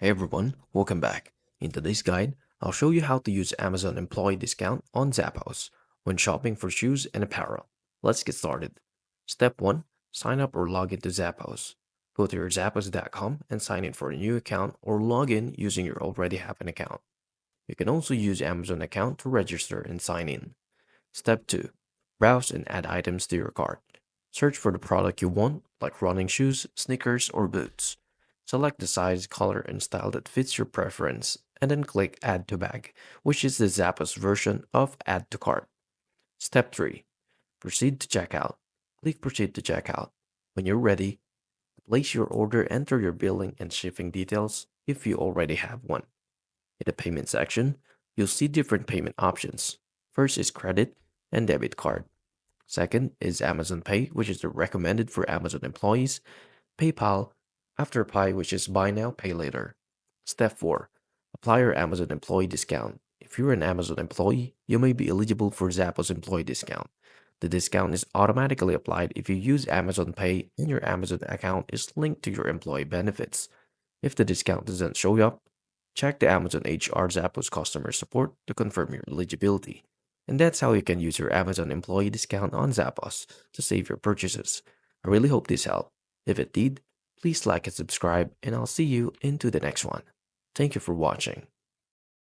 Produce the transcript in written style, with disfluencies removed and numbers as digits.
Hey everyone, welcome back. In today's guide, I'll show you how to use Amazon Employee Discount on Zappos when shopping for shoes and apparel. Let's get started. Step 1. Sign up or log into Zappos. Go to your zappos.com and sign in for a new account or log in using your already have an account. You can also use Amazon account to register and sign in. Step 2. Browse and add items to your cart. Search for the product you want, like running shoes, sneakers, or boots. Select the size, color, and style that fits your preference, and then click Add to Bag, which is the Zappos version of Add to Cart. Step 3. Proceed to checkout. Click Proceed to checkout. When you're ready, place your order, enter your billing and shipping details if you already have one. In the payment section, you'll see different payment options. First is credit and debit card. Second is Amazon Pay, which is the recommended for Amazon employees. PayPal, Afterpay, which is buy now, pay later. Step 4. Apply your Amazon employee discount. If you're an Amazon employee, you may be eligible for Zappos employee discount. The discount is automatically applied if you use Amazon Pay and your Amazon account is linked to your employee benefits. If the discount doesn't show up, check the Amazon HR Zappos customer support to confirm your eligibility. And that's how you can use your Amazon employee discount on Zappos to save your purchases. I really hope this helped. If it did, please like and subscribe, and I'll see you into the next one. Thank you for watching.